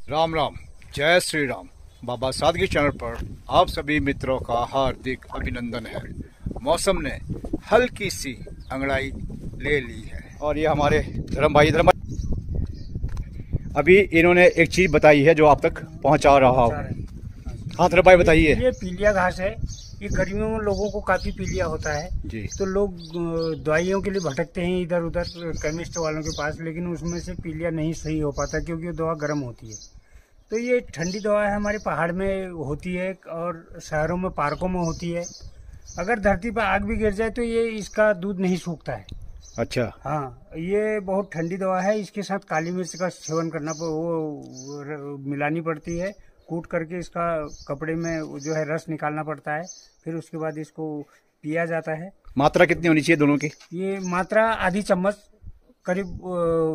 राम राम, जय श्री राम। बाबा सादगी चैनल पर आप सभी मित्रों का हार्दिक अभिनंदन है। मौसम ने हल्की सी अंगड़ाई ले ली है और ये हमारे धर्म भाई अभी इन्होंने एक चीज बताई है जो आप तक पहुंचा रहा हूँ। हाँ धर्म भाई बताइए। ये पीलिया घास है। ये गर्मियों में लोगों को काफी पीलिया होता है जी। तो लोग दवाइयों के लिए भटकते हैं इधर उधर केमिस्ट वालों के पास, लेकिन उसमें से पीलिया नहीं सही हो पाता क्योंकि वो दवा गर्म होती है। तो ये ठंडी दवा है, हमारे पहाड़ में होती है और शहरों में पार्कों में होती है। अगर धरती पर आग भी गिर जाए तो ये इसका दूध नहीं सूखता है। अच्छा। हाँ, ये बहुत ठंडी दवा है। इसके साथ काली मिर्च का सेवन करना वो मिलानी पड़ती है। कूट करके इसका कपड़े में जो है रस निकालना पड़ता है, फिर उसके बाद इसको पिया जाता है। मात्रा कितनी होनी चाहिए दोनों की? ये मात्रा आधी चम्मच करीब,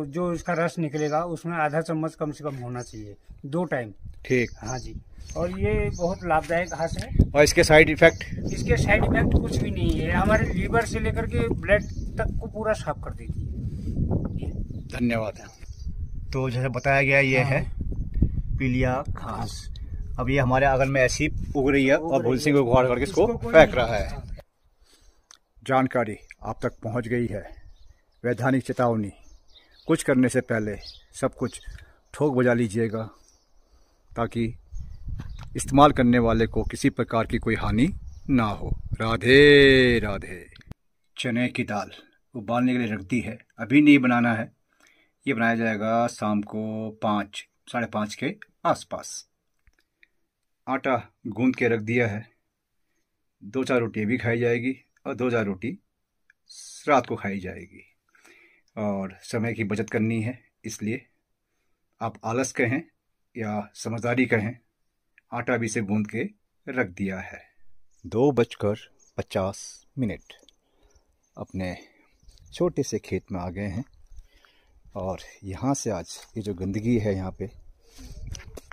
जो इसका रस निकलेगा उसमें आधा चम्मच कम से कम होना चाहिए 2 टाइम। ठीक। हाँ जी। और ये बहुत लाभदायक घास है। और इसके साइड इफेक्ट? इसके साइड इफेक्ट कुछ भी नहीं है। हमारे लीवर से लेकर के ब्लड तक को पूरा साफ कर देती है। धन्यवाद। तो जैसे बताया गया ये है पीलिया घास। अब ये हमारे आंगन में ऐसी उग रही है और भूल सिंह उखाड़ करके इसको फेंक रहा है। जानकारी आप तक पहुंच गई है। वैधानिक चेतावनी, कुछ करने से पहले सब कुछ ठोक बजा लीजिएगा ताकि इस्तेमाल करने वाले को किसी प्रकार की कोई हानि ना हो। राधे राधे। चने की दाल उबालने के लिए रख दी है, अभी नहीं बनाना है। ये बनाया जाएगा शाम को 5, 5:30 के आसपास। आटा गूंद के रख दिया है। 2-4 रोटी भी खाई जाएगी और 2-4 रोटी रात को खाई जाएगी। और समय की बचत करनी है, इसलिए आप आलस कहें या समझदारी कहें, आटा भी से गूंद के रख दिया है। 2:50 अपने छोटे से खेत में आ गए हैं और यहाँ से आज ये जो गंदगी है यहाँ पे,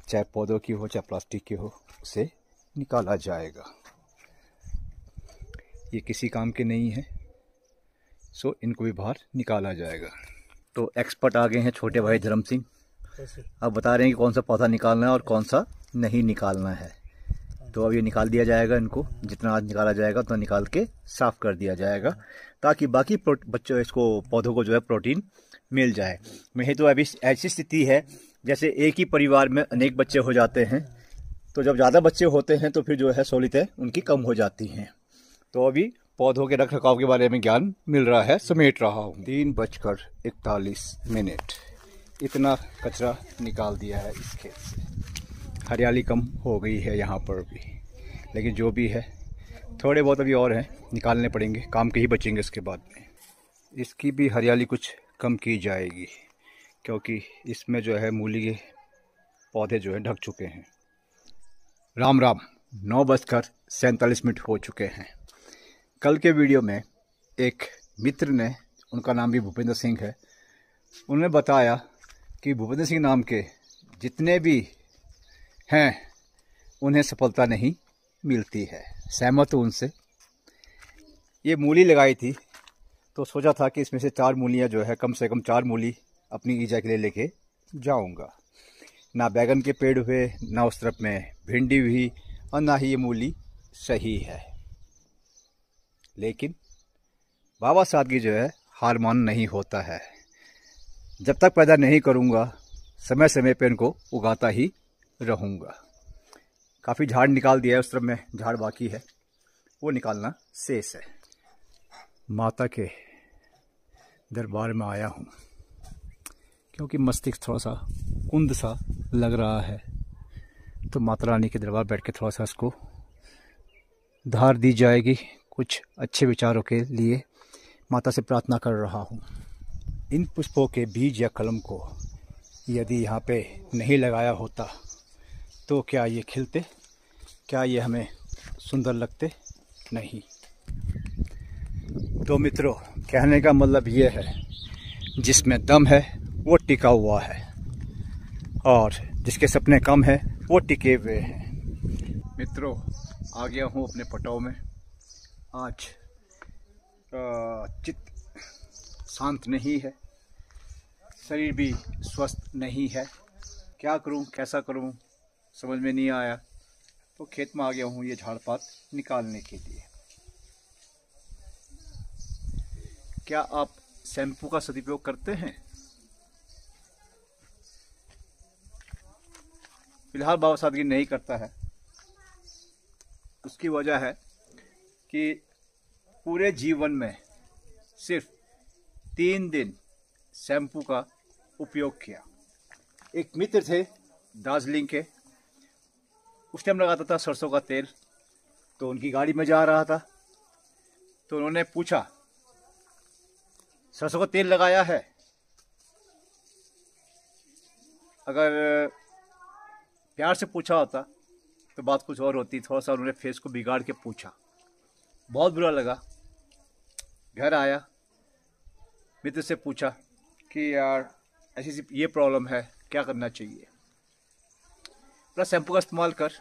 चाहे पौधों की हो चाहे प्लास्टिक की हो, उसे निकाला जाएगा। ये किसी काम के नहीं है, सो इनको भी बाहर निकाला जाएगा। तो एक्सपर्ट आ गए हैं छोटे भाई धर्म सिंह। अब बता रहे हैं कि कौन सा पौधा निकालना है और कौन सा नहीं निकालना है। तो अब ये निकाल दिया जाएगा। इनको जितना आज निकाला जाएगा उतना निकाल के साफ कर दिया जाएगा ताकि बाकी बच्चों इसको पौधों को जो है प्रोटीन मिल जाए। नहीं तो अभी ऐसी स्थिति है जैसे एक ही परिवार में अनेक बच्चे हो जाते हैं, तो जब ज़्यादा बच्चे होते हैं तो फिर जो है सहूलियतें उनकी कम हो जाती हैं। तो अभी पौधों के रख रखाव के बारे में ज्ञान मिल रहा है, समेट रहा हूँ। 3:41 इतना कचरा निकाल दिया है इस खेत से। हरियाली कम हो गई है यहाँ पर भी, लेकिन जो भी है थोड़े बहुत अभी और हैं, निकालने पड़ेंगे, काम के ही बचेंगे इसके बाद में। इसकी भी हरियाली कुछ कम की जाएगी क्योंकि इसमें जो है मूली के पौधे जो है ढक चुके हैं। राम राम, 9:47 हो चुके हैं। कल के वीडियो में एक मित्र ने, उनका नाम भी भूपेंद्र सिंह है, उन्होंने बताया कि भूपेंद्र सिंह नाम के जितने भी हैं उन्हें सफलता नहीं मिलती है। सहमत हूँ उनसे। ये मूली लगाई थी तो सोचा था कि इसमें से 4 मूलियाँ जो है, कम से कम 4 मूली अपनी ईजा के लिए लेके जाऊँगा। ना बैगन के पेड़ हुए, ना उस तरफ में भिंडी हुई, और ना ही ये मूली सही है। लेकिन बाबा सादगी जो है हार मान नहीं होता है। जब तक पैदा नहीं करूँगा समय समय पे इनको उगाता ही रहूँगा। काफ़ी झाड़ निकाल दिया है, उस तरफ में झाड़ बाकी है, वो निकालना शेष है। माता के दरबार में आया हूँ क्योंकि मस्तिष्क थोड़ा सा कुंद सा लग रहा है, तो माता रानी के दरबार बैठ के थोड़ा सा इसको धार दी जाएगी। कुछ अच्छे विचारों के लिए माता से प्रार्थना कर रहा हूँ। इन पुष्पों के बीज या कलम को यदि यहाँ पे नहीं लगाया होता तो क्या ये खिलते, क्या ये हमें सुंदर लगते? नहीं। तो मित्रों, कहने का मतलब ये है, जिसमें दम है वो टिका हुआ है और जिसके सपने कम है वो टिके हुए हैं। मित्रों, आ गया हूँ अपने पटाव में। आज चित्त शांत नहीं है, शरीर भी स्वस्थ नहीं है क्या करूं, कैसा करूं, समझ में नहीं आया। तो खेत में आ गया हूं ये झाड़ पात निकालने के लिए। क्या आप शैम्पू का सदुपयोग करते हैं? फिलहाल बाबा सादगी नहीं करता है। उसकी वजह है कि पूरे जीवन में सिर्फ 3 दिन शैम्पू का उपयोग किया। एक मित्र थे दार्जिलिंग के, उस टाइम लगाता था सरसों का तेल। तो उनकी गाड़ी में जा रहा था तो उन्होंने पूछा, सरसों का तेल लगाया है? अगर प्यार से पूछा होता तो बात कुछ और होती। थोड़ा सा उन्होंने फेस को बिगाड़ के पूछा, बहुत बुरा लगा। घर आया, मित्र से पूछा कि यार ऐसी ये प्रॉब्लम है, क्या करना चाहिए। पूरा शैम्पू का इस्तेमाल कर।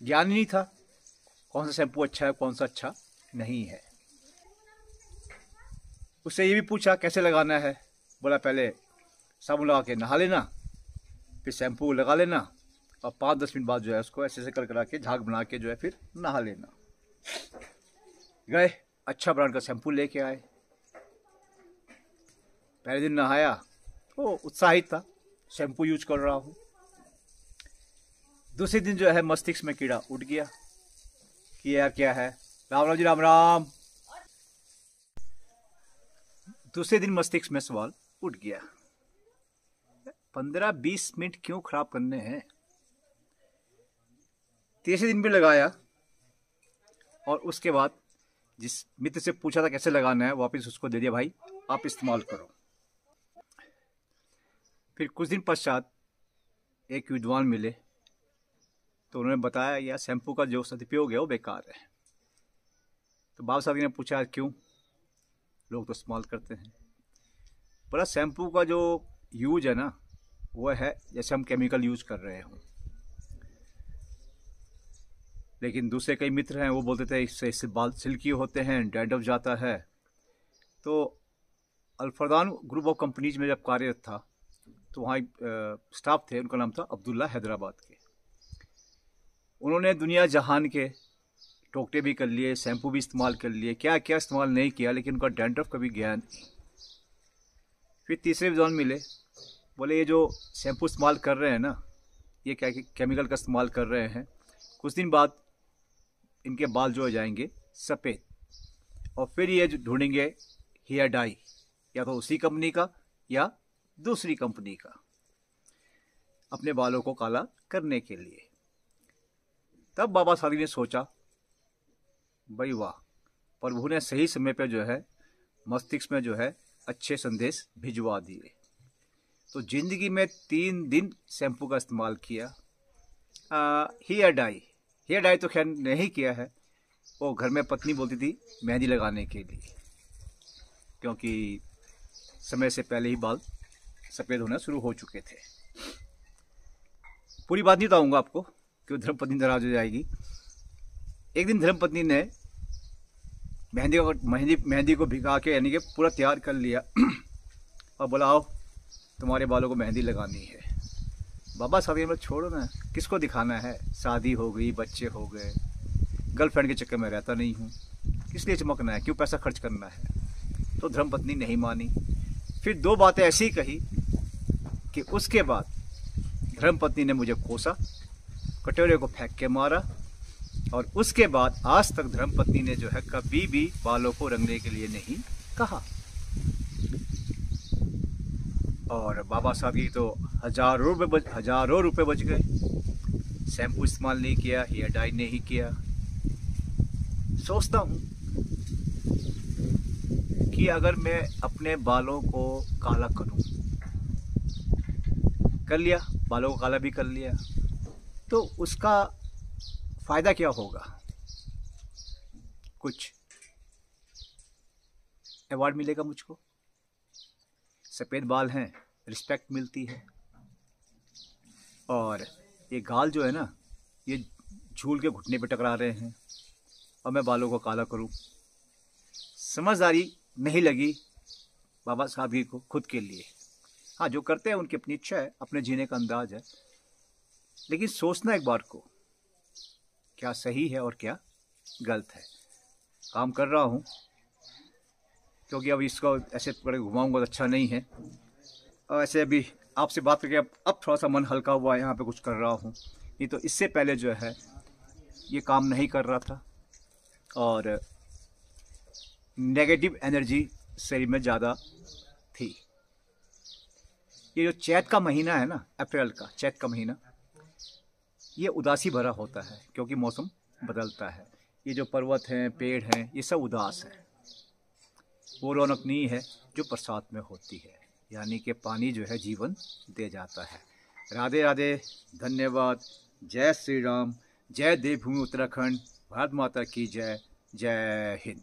ज्ञान ही नहीं था कौन सा शैम्पू अच्छा है, कौन सा अच्छा नहीं है। उससे ये भी पूछा कैसे लगाना है। बोला पहले साबुन लगा के नहा लेना, फिर शैम्पू लगा लेना और 5-10 मिनट बाद जो है उसको ऐसे ऐसे कर करा के झाग बना के जो है फिर नहा लेना। गए, अच्छा ब्रांड का शैम्पू लेके आए। पहले दिन नहाया तो उत्साहित था, शैम्पू यूज कर रहा हूँ। दूसरे दिन जो है मस्तिष्क में कीड़ा उठ गया कि यार क्या है। राम राम जी, राम राम। दूसरे दिन मस्तिष्क में सवाल उठ गया, 15-20 मिनट क्यों खराब करने हैं। तीसरे दिन भी लगाया और उसके बाद जिस मित्र से पूछा था कैसे लगाना है, वापस उसको दे दिया, भाई आप इस्तेमाल करो। फिर कुछ दिन पश्चात एक विद्वान मिले तो उन्होंने बताया यह शैम्पू का जो सदुपयोग है वो बेकार है। तो बाबा साहब ने पूछा क्यों, लोग तो इस्तेमाल करते हैं। बोला शैम्पू का जो यूज है ना वो है जैसे हम केमिकल यूज कर रहे हों। लेकिन दूसरे कई मित्र हैं वो बोलते थे इससे बाल सिल्की होते हैं, डैंड्रफ जाता है। तो अल्फरदान ग्रुप ऑफ कंपनीज में जब कार्यरत था तो वहाँ स्टाफ थे, उनका नाम था अब्दुल्ला, हैदराबाद के। उन्होंने दुनिया जहान के टोकटे भी कर लिए, शैम्पू भी इस्तेमाल कर लिए, क्या क्या इस्तेमाल नहीं किया, लेकिन उनका डैंड्रफ का भी ज्ञान नहीं। फिर तीसरे विद्वान मिले, बोले ये जो शैम्पू इस्तेमाल कर रहे हैं ना, ये क्या केमिकल का इस्तेमाल कर रहे हैं, कुछ दिन बाद इनके बाल जो हो जाएंगे सफ़ेद, और फिर ये ढूंढेंगे हेयर डाई, या तो उसी कंपनी का या दूसरी कंपनी का, अपने बालों को काला करने के लिए। तब बाबा साहब ने सोचा, भाई वाह, प्रभु ने सही समय पे जो है मस्तिष्क में जो है अच्छे संदेश भिजवा दिए। तो जिंदगी में 3 दिन शैम्पू का इस्तेमाल किया। हेयर डाई तो खैर नहीं किया है, वो घर में पत्नी बोलती थी मेहंदी लगाने के लिए, क्योंकि समय से पहले ही बाल सफ़ेद होना शुरू हो चुके थे। पूरी बात नहीं बताऊंगा आपको क्यों धर्मपत्नी नाराज हो जाएगी। एक दिन धर्मपत्नी ने मेहंदी को भिगा के यानी कि पूरा तैयार कर लिया और बोला आओ तुम्हारे बालों को मेहंदी लगानी है। बाबा साहब ने बोला छोड़ो ना, किसको दिखाना है, शादी हो गई, बच्चे हो गए, गर्लफ्रेंड के चक्कर में रहता नहीं हूँ, किस लिए चमकना है, क्यों पैसा खर्च करना है। तो धर्मपत्नी नहीं मानी। फिर 2 बातें ऐसी कही कि उसके बाद धर्मपत्नी ने मुझे कोसा, कटोरे को फेंक के मारा, और उसके बाद आज तक धर्मपत्नी ने जो है कभी भी बालों को रंगने के लिए नहीं कहा। और बाबा साहब की तो हजारों रुपए बच गए। शैम्पू इस्तेमाल नहीं किया, हेयर डाई नहीं किया। सोचता हूँ कि अगर मैं अपने बालों को काला करूँ, कर लिया, बालों को काला भी कर लिया, तो उसका फायदा क्या होगा। कुछ अवार्ड मिलेगा मुझको, सफ़ेद बाल हैं, रिस्पेक्ट मिलती है, और ये गाल जो है ना ये झूल के घुटने पे टकरा रहे हैं, और मैं बालों को काला करूं। समझदारी नहीं लगी बाबा साहब जी को खुद के लिए। हाँ, जो करते हैं उनकी अपनी इच्छा है, अपने जीने का अंदाज है, लेकिन सोचना एक बार को क्या सही है और क्या गलत है। काम कर रहा हूँ क्योंकि अब इसको ऐसे पकड़े घुमाऊंगा तो अच्छा नहीं है, और ऐसे अभी आपसे बात करके अब थोड़ा सा मन हल्का हुआ है, यहाँ पे कुछ कर रहा हूँ। नहीं तो इससे पहले जो है ये काम नहीं कर रहा था और नेगेटिव एनर्जी शरीर में ज़्यादा थी। ये जो चैत का महीना है ना, अप्रैल का चैत का महीना, ये उदासी भरा होता है क्योंकि मौसम बदलता है। ये जो पर्वत हैं, पेड़ हैं, ये सब उदास है। वो रौनक नहीं है जो बरसात में होती है, यानी कि पानी जो है जीवन दे जाता है। राधे राधे, धन्यवाद, जय श्री राम, जय देवभूमि उत्तराखंड, भारत माता की जय, जय हिंद।